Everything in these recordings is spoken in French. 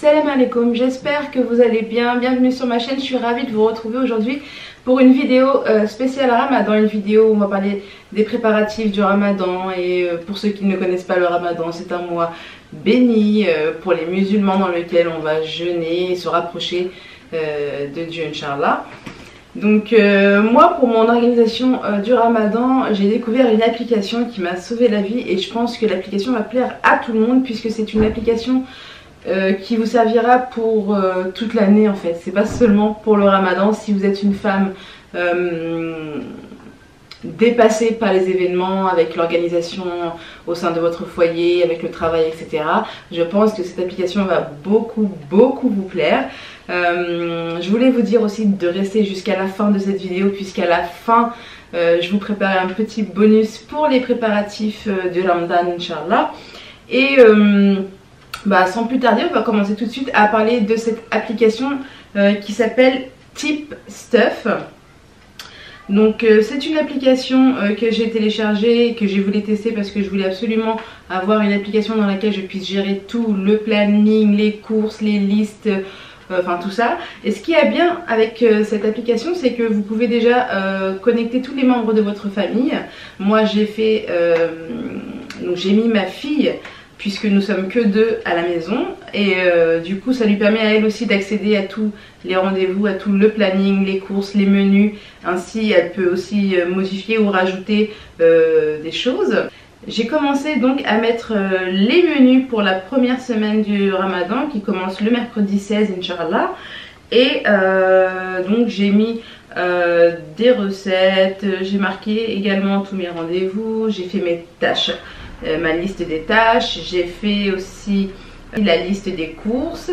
Salam alaikum, j'espère que vous allez bien, bienvenue sur ma chaîne, je suis ravie de vous retrouver aujourd'hui pour une vidéo spéciale Ramadan, une vidéo où on va parler des préparatifs du Ramadan et pour ceux qui ne connaissent pas le Ramadan, c'est un mois béni pour les musulmans dans lequel on va jeûner et se rapprocher de Dieu, Inch'Allah. Donc moi, pour mon organisation du Ramadan, j'ai découvert une application qui m'a sauvé la vie et je pense que l'application va plaire à tout le monde puisque c'est une application qui vous servira pour toute l'année en fait. C'est pas seulement pour le Ramadan. Si vous êtes une femme dépassée par les événements, avec l'organisation au sein de votre foyer, avec le travail, etc. Je pense que cette application va beaucoup vous plaire. Je voulais vous dire aussi de rester jusqu'à la fin de cette vidéo puisqu'à la fin je vous prépare un petit bonus pour les préparatifs du Ramadan, Inch'Allah. Et sans plus tarder, on va commencer tout de suite à parler de cette application qui s'appelle TipStuff. Donc c'est une application que j'ai téléchargée, que j'ai voulu tester parce que je voulais absolument avoir une application dans laquelle je puisse gérer tout, le planning, les courses, les listes, enfin tout ça. Et ce qui est bien avec cette application, c'est que vous pouvez déjà connecter tous les membres de votre famille. Moi j'ai fait, donc j'ai mis ma fille puisque nous sommes que deux à la maison et du coup ça lui permet à elle aussi d'accéder à tous les rendez-vous, à tout le planning, les courses, les menus. Ainsi elle peut aussi modifier ou rajouter des choses. J'ai commencé donc à mettre les menus pour la première semaine du Ramadan qui commence le mercredi 16 Inch'Allah. Et donc j'ai mis des recettes, j'ai marqué également tous mes rendez-vous, j'ai fait mes tâches, ma liste des tâches, j'ai fait aussi la liste des courses.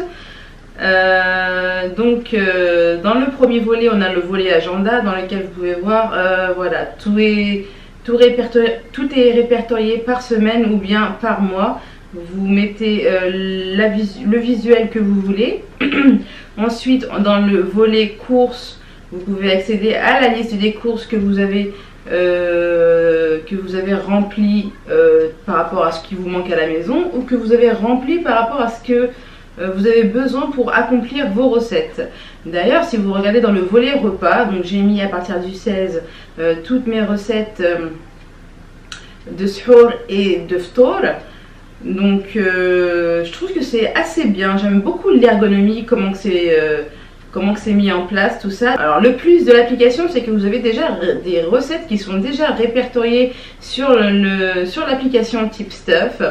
Donc dans le premier volet on a le volet agenda dans lequel vous pouvez voir voilà, tout est répertorié par semaine ou bien par mois. Vous mettez le visuel que vous voulez. Ensuite dans le volet courses vous pouvez accéder à la liste des courses que vous avez rempli par rapport à ce qui vous manque à la maison ou que vous avez rempli par rapport à ce que vous avez besoin pour accomplir vos recettes. D'ailleurs si vous regardez dans le volet repas, donc j'ai mis à partir du 16 toutes mes recettes de suhour et de ftour. Donc je trouve que c'est assez bien, j'aime beaucoup l'ergonomie, comment c'est mis en place, tout ça. Alors le plus de l'application, c'est que vous avez déjà des recettes qui sont déjà répertoriées sur l'application TipStuff.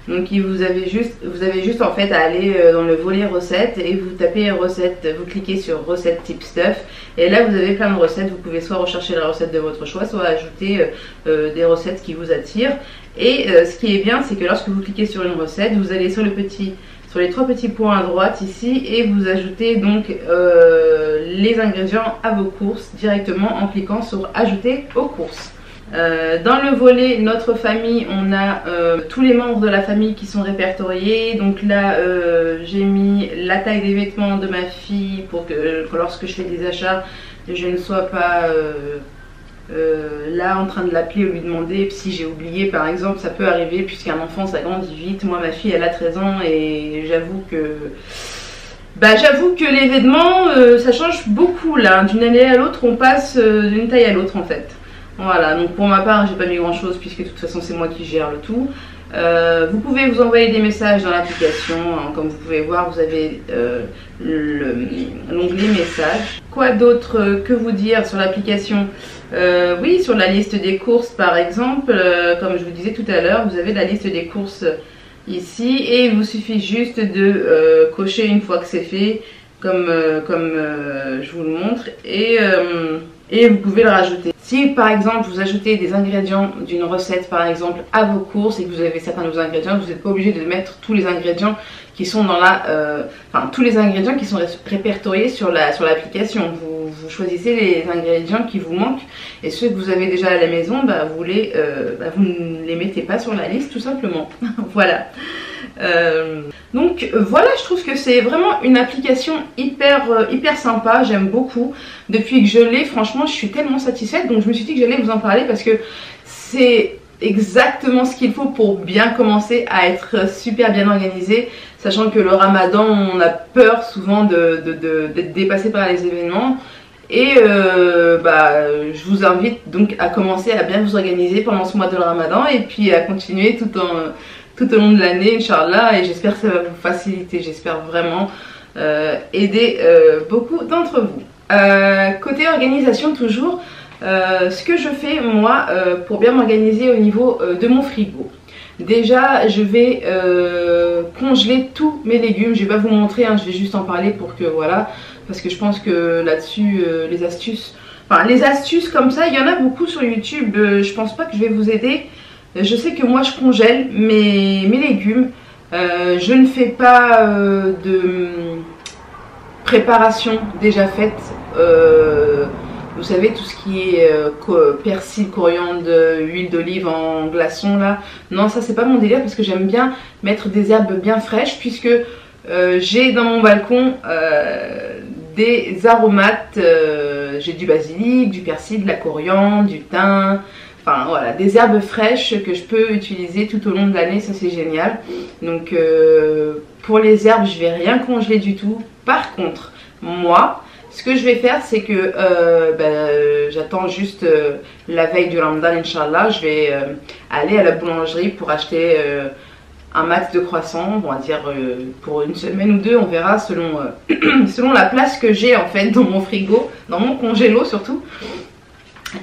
Donc vous avez juste en fait à aller dans le volet recettes et vous tapez recettes, vous cliquez sur recettes TipStuff et là vous avez plein de recettes. Vous pouvez soit rechercher la recette de votre choix, soit ajouter des recettes qui vous attirent. Et ce qui est bien, c'est que lorsque vous cliquez sur une recette, vous allez sur les trois petits points à droite ici et vous ajoutez donc les ingrédients à vos courses directement en cliquant sur ajouter aux courses. Dans le volet notre famille, on a tous les membres de la famille qui sont répertoriés. Donc là j'ai mis la taille des vêtements de ma fille pour que lorsque je fais des achats je ne sois pas là en train de l'appeler ou lui demander si j'ai oublié par exemple. Ça peut arriver puisqu'un enfant ça grandit vite. Moi ma fille elle a 13 ans et j'avoue que les vêtements ça change beaucoup là, d'une année à l'autre on passe d'une taille à l'autre en fait. Voilà, donc pour ma part j'ai pas mis grand chose puisque de toute façon c'est moi qui gère le tout. Vous pouvez vous envoyer des messages dans l'application, hein, comme vous pouvez voir vous avez l'onglet messages. Quoi d'autre que vous dire sur l'application? Oui, sur la liste des courses par exemple, comme je vous disais tout à l'heure, vous avez la liste des courses ici et il vous suffit juste de cocher une fois que c'est fait comme je vous le montre et vous pouvez le rajouter. Si par exemple vous ajoutez des ingrédients d'une recette par exemple à vos courses et que vous avez certains de vos ingrédients, vous n'êtes pas obligé de mettre tous les ingrédients qui sont dans tous les ingrédients qui sont répertoriés sur l'application. Vous choisissez les ingrédients qui vous manquent et ceux que vous avez déjà à la maison, vous ne les mettez pas sur la liste tout simplement. Voilà. Donc voilà, je trouve que c'est vraiment une application hyper sympa, j'aime beaucoup. Depuis que je l'ai, franchement je suis tellement satisfaite, donc je me suis dit que j'allais vous en parler parce que c'est exactement ce qu'il faut pour bien commencer à être super bien organisé, sachant que le ramadan, on a peur souvent d'être dépassé par les événements. Et je vous invite donc à commencer à bien vous organiser pendant ce mois de ramadan et puis à continuer tout au long de l'année, Inch'Allah. Et j'espère que ça va vous faciliter, j'espère vraiment aider beaucoup d'entre vous. Côté organisation toujours, ce que je fais moi pour bien m'organiser au niveau de mon frigo. Déjà je vais congeler tous mes légumes, je vais pas vous montrer, hein, je vais juste en parler pour que voilà, parce que je pense que là-dessus les astuces comme ça, il y en a beaucoup sur YouTube, je pense pas que je vais vous aider. Je sais que moi je congèle mes légumes, je ne fais pas de préparation déjà faite. Vous savez, tout ce qui est persil, coriandre, huile d'olive en glaçon là. Non, ça c'est pas mon délire parce que j'aime bien mettre des herbes bien fraîches, puisque j'ai dans mon balcon des aromates. J'ai du basilic, du persil, de la coriandre, du thym. Enfin voilà, des herbes fraîches que je peux utiliser tout au long de l'année, ça c'est génial. Donc pour les herbes, je vais rien congeler du tout. Par contre, moi, ce que je vais faire, c'est que j'attends juste la veille du Ramadan, Inch'Allah. Je vais aller à la boulangerie pour acheter un max de croissants, on va dire pour une semaine ou deux, on verra selon, selon la place que j'ai en fait dans mon frigo, dans mon congélo surtout.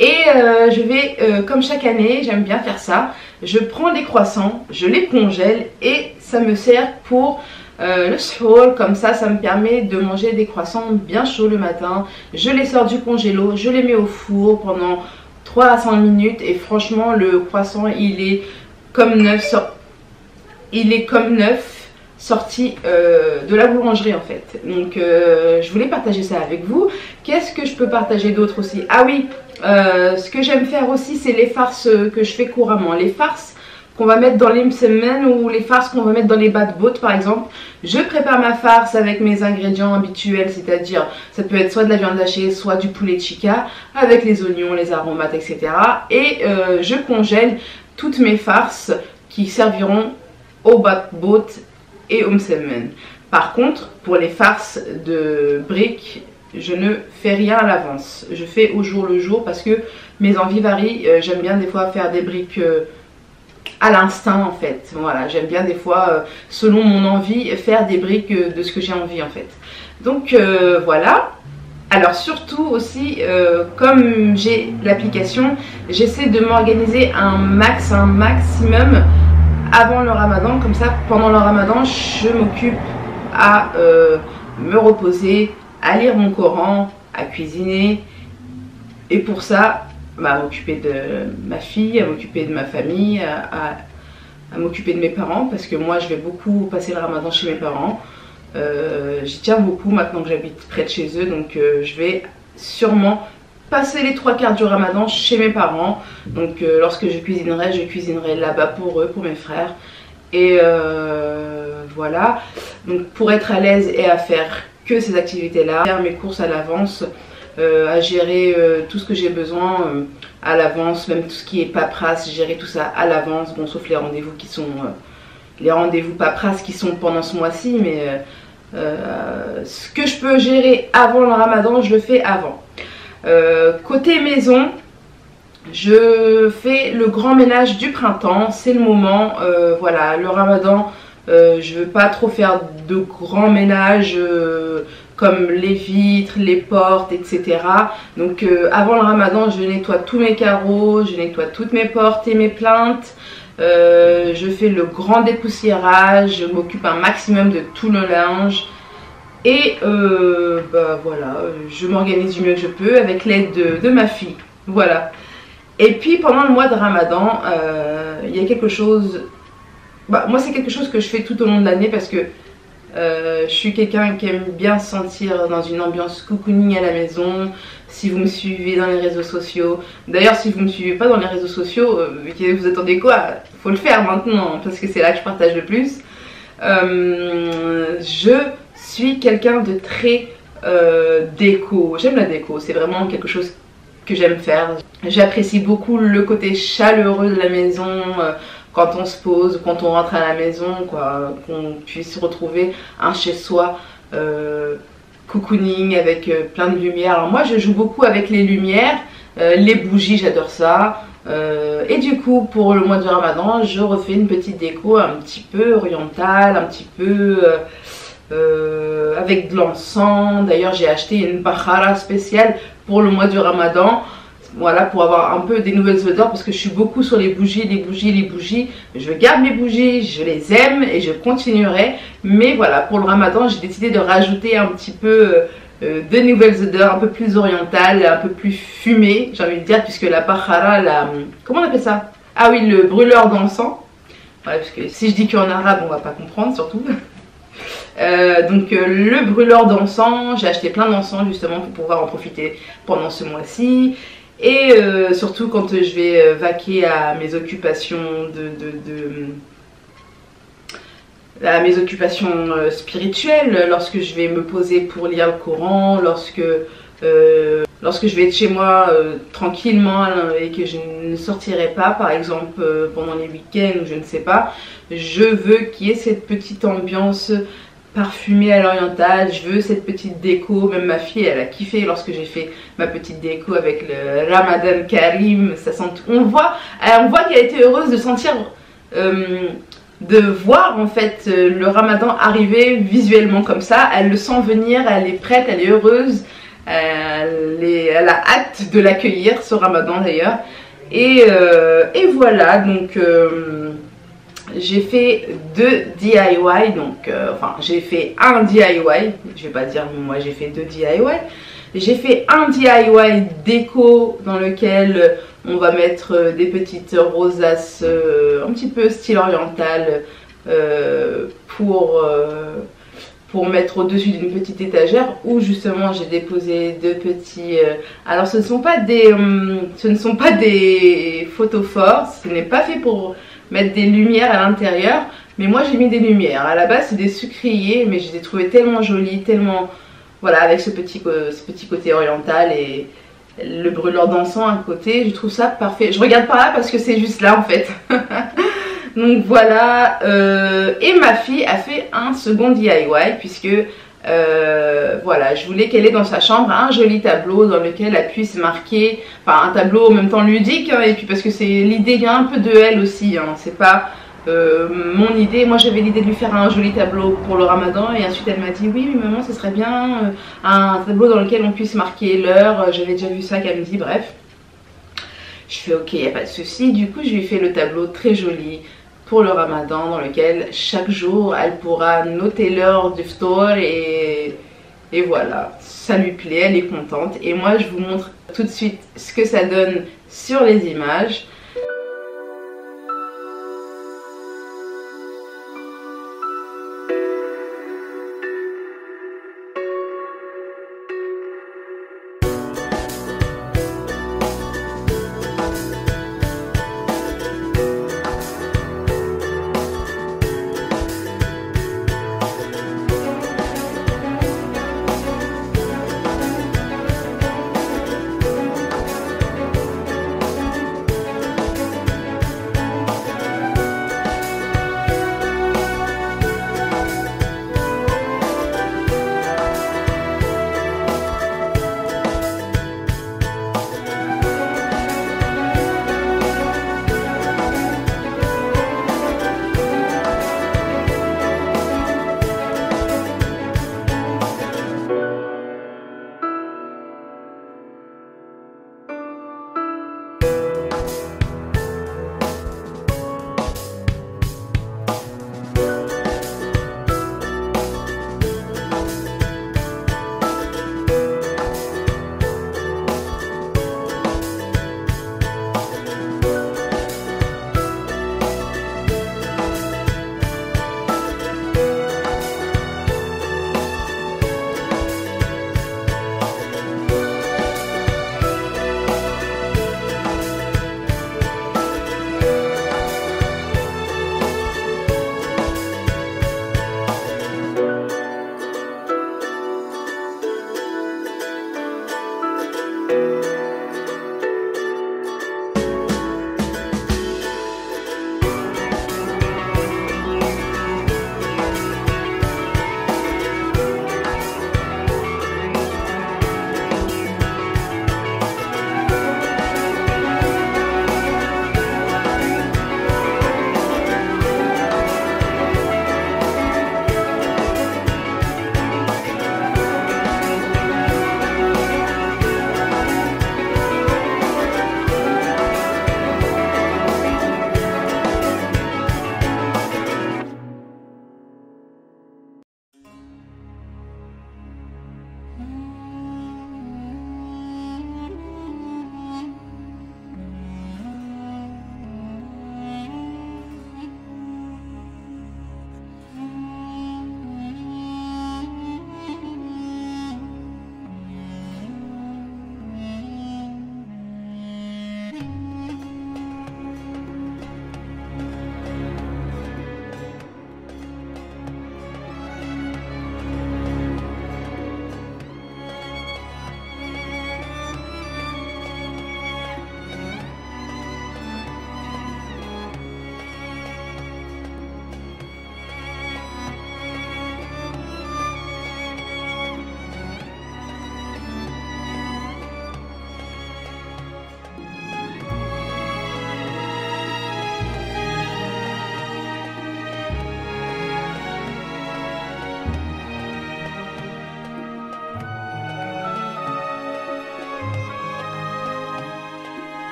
Et je vais, comme chaque année, j'aime bien faire ça, je prends des croissants, je les congèle et ça me sert pour le suhoor. Comme ça me permet de manger des croissants bien chauds le matin. Je les sors du congélo, je les mets au four pendant 3 à 5 minutes et franchement le croissant il est comme neuf, sorti de la boulangerie en fait. Donc je voulais partager ça avec vous. Qu'est-ce que je peux partager d'autre aussi? Ah oui, ce que j'aime faire aussi, c'est les farces que je fais couramment. Les farces qu'on va mettre dans les msemen ou les farces qu'on va mettre dans les batbot par exemple. Je prépare ma farce avec mes ingrédients habituels, c'est-à-dire ça peut être soit de la viande hachée, soit du poulet chica, avec les oignons, les aromates, etc. Et je congèle toutes mes farces qui serviront au batbot et au msemen. Par contre, pour les farces de briques, je ne fais rien à l'avance. Je fais au jour le jour parce que mes envies varient. J'aime bien des fois faire des briques à l'instinct en fait. Voilà, j'aime bien des fois, selon mon envie, faire des briques de ce que j'ai envie en fait. Donc voilà. Alors surtout aussi, comme j'ai l'application, j'essaie de m'organiser un maximum avant le ramadan. Comme ça, pendant le ramadan, je m'occupe à me reposer, à lire mon Coran, à cuisiner. Et pour ça, à m'occuper de ma fille, à m'occuper de ma famille, à m'occuper de mes parents, parce que moi je vais beaucoup passer le ramadan chez mes parents. J'y tiens beaucoup maintenant que j'habite près de chez eux, donc je vais sûrement passer les 3/4 du ramadan chez mes parents. Donc lorsque je cuisinerai là-bas pour eux, pour mes frères. Et voilà, donc pour être à l'aise et à faire que ces activités là, faire mes courses à l'avance, à gérer tout ce que j'ai besoin à l'avance, même tout ce qui est paperasse, gérer tout ça à l'avance, bon sauf les rendez-vous qui sont les rendez-vous paperasse qui sont pendant ce mois-ci, mais ce que je peux gérer avant le ramadan, je le fais avant. Côté maison, je fais le grand ménage du printemps, c'est le moment, voilà, le ramadan, je veux pas trop faire de grand ménage comme les vitres, les portes, etc. Donc avant le ramadan, je nettoie tous mes carreaux, je nettoie toutes mes portes et mes plinthes. Je fais le grand dépoussiérage, je m'occupe un maximum de tout le linge. Et voilà, je m'organise du mieux que je peux avec l'aide de ma fille. Voilà. Et puis pendant le mois de ramadan, il y a quelque chose... moi c'est quelque chose que je fais tout au long de l'année parce que je suis quelqu'un qui aime bien se sentir dans une ambiance cocooning à la maison. Si vous me suivez dans les réseaux sociaux, d'ailleurs si vous ne me suivez pas dans les réseaux sociaux, vous attendez quoi? Faut le faire maintenant parce que c'est là que je partage le plus. Je suis quelqu'un de très déco, j'aime la déco, c'est vraiment quelque chose que j'aime faire. J'apprécie beaucoup le côté chaleureux de la maison, quand on se pose, quand on rentre à la maison, quoi, qu'on puisse retrouver un chez soi cocooning avec plein de lumière. Alors moi je joue beaucoup avec les lumières, les bougies, j'adore ça. Et du coup pour le mois du Ramadan je refais une petite déco un petit peu orientale, un petit peu avec de l'encens. D'ailleurs j'ai acheté une bahara spéciale pour le mois du Ramadan, voilà, pour avoir un peu des nouvelles odeurs, parce que je suis beaucoup sur les bougies, les bougies, les bougies. Je garde mes bougies, je les aime et je continuerai, mais voilà, pour le Ramadan j'ai décidé de rajouter un petit peu de nouvelles odeurs, un peu plus orientales, un peu plus fumées, j'ai envie de dire, puisque la bahara, comment on appelle ça? Ah oui, le brûleur d'encens. Ouais, parce que si je dis qu'en arabe on va pas comprendre surtout. Donc le brûleur d'encens, j'ai acheté plein d'encens justement pour pouvoir en profiter pendant ce mois-ci. Et surtout quand je vais vaquer à mes occupations à mes occupations spirituelles, lorsque je vais me poser pour lire le Coran, lorsque je vais être chez moi tranquillement et que je ne sortirai pas, par exemple pendant les week-ends ou je ne sais pas, je veux qu'il y ait cette petite ambiance parfumée à l'oriental, je veux cette petite déco. Même ma fille elle a kiffé lorsque j'ai fait ma petite déco avec le Ramadan Karim. Ça sent, on voit qu'elle a été heureuse de sentir, de voir en fait le Ramadan arriver visuellement comme ça. Elle le sent venir, elle est prête, elle est heureuse, elle a hâte de l'accueillir, ce Ramadan d'ailleurs. Et voilà, donc j'ai fait 2 DIY, donc enfin j'ai fait un DIY, je vais pas dire moi j'ai fait 2 DIY. J'ai fait un DIY déco dans lequel on va mettre des petites rosaces un petit peu style oriental pour mettre au-dessus d'une petite étagère où justement j'ai déposé 2 petits... alors ce ne sont pas des photophores, ce n'est pas fait pour mettre des lumières à l'intérieur, mais moi j'ai mis des lumières. À la base c'est des sucriers, mais je les ai trouvés tellement jolis, tellement... Voilà, avec ce petit côté oriental et le brûleur d'encens à côté, je trouve ça parfait. Je regarde par là parce que c'est juste là en fait. Donc voilà, et ma fille a fait un second DIY puisque voilà, je voulais qu'elle ait dans sa chambre un joli tableau dans lequel elle puisse marquer, enfin un tableau en même temps ludique, hein, et puis parce que c'est l'idée vient un peu de elle aussi, hein, c'est pas mon idée. Moi j'avais l'idée de lui faire un joli tableau pour le Ramadan et ensuite elle m'a dit oui mais maman ce serait bien un tableau dans lequel on puisse marquer l'heure, j'avais déjà vu ça qu'elle me dit, bref. Je fais ok, il n'y a pas de souci. Du coup je lui ai fait le tableau très joli pour le Ramadan dans lequel chaque jour elle pourra noter l'heure du ftour et voilà, ça lui plaît, elle est contente. Et moi je vous montre tout de suite ce que ça donne sur les images.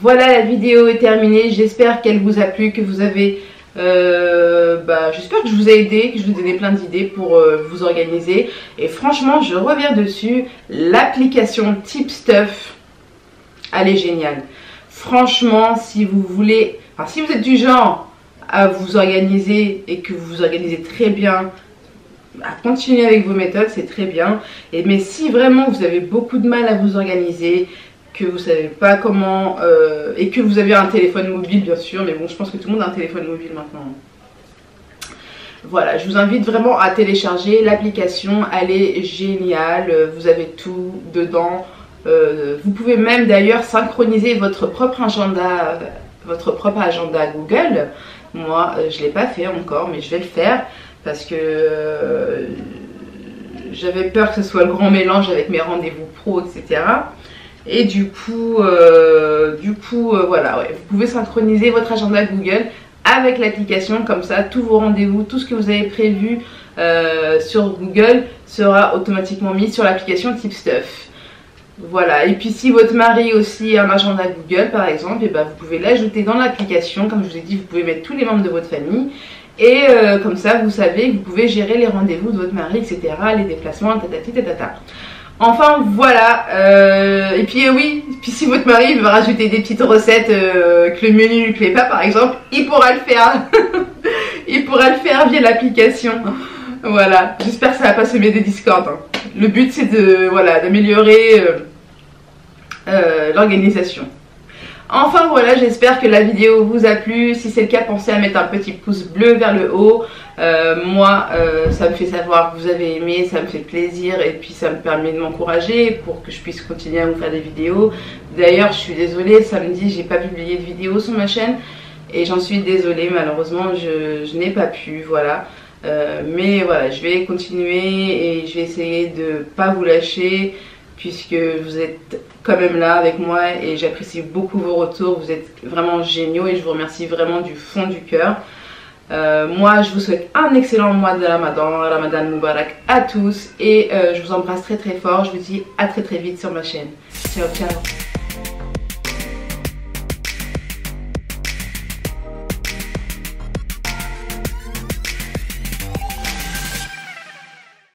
Voilà, la vidéo est terminée. J'espère qu'elle vous a plu, que vous avez... j'espère que je vous ai aidé, que je vous ai donné plein d'idées pour vous organiser. Et franchement, je reviens dessus. L'application TipStuff, elle est géniale. Franchement, si vous voulez... Enfin, si vous êtes du genre à vous organiser et que vous vous organisez très bien, à continuer avec vos méthodes, c'est très bien. Mais si vraiment vous avez beaucoup de mal à vous organiser, que vous savez pas comment, et que vous avez un téléphone mobile bien sûr, mais bon, je pense que tout le monde a un téléphone mobile maintenant. Voilà, je vous invite vraiment à télécharger l'application, elle est géniale, vous avez tout dedans. Vous pouvez même d'ailleurs synchroniser votre propre agenda Google. Moi, je ne l'ai pas fait encore, mais je vais le faire parce que j'avais peur que ce soit le grand mélange avec mes rendez-vous pro, etc. Et du coup, voilà, ouais, vous pouvez synchroniser votre agenda Google avec l'application, comme ça, tous vos rendez-vous, tout ce que vous avez prévu sur Google sera automatiquement mis sur l'application TipStuff. Voilà, et puis si votre mari aussi a un agenda Google par exemple, et ben vous pouvez l'ajouter dans l'application. Comme je vous ai dit, vous pouvez mettre tous les membres de votre famille. Et comme ça, vous savez que vous pouvez gérer les rendez-vous de votre mari, etc. Les déplacements, tatati tatata. Enfin voilà, et puis oui, puis si votre mari veut rajouter des petites recettes que le menu lui plaît pas par exemple, il pourra le faire. Il pourra le faire via l'application. Voilà, j'espère que ça va pas semer des discordes. Hein. Le but c'est de, voilà, d'améliorer l'organisation. Enfin voilà, j'espère que la vidéo vous a plu. Si c'est le cas, pensez à mettre un petit pouce bleu vers le haut. Moi, ça me fait savoir que vous avez aimé, ça me fait plaisir et puis ça me permet de m'encourager pour que je puisse continuer à vous faire des vidéos. D'ailleurs, je suis désolée, samedi, j'ai pas publié de vidéo sur ma chaîne et j'en suis désolée, malheureusement, je n'ai pas pu, voilà. Mais voilà, je vais continuer et je vais essayer de pas vous lâcher puisque vous êtes quand même là avec moi et j'apprécie beaucoup vos retours. Vous êtes vraiment géniaux et je vous remercie vraiment du fond du cœur. Moi je vous souhaite un excellent mois de Ramadan Moubarak à tous et je vous embrasse très très fort. Je vous dis à très très vite sur ma chaîne. Ciao ciao.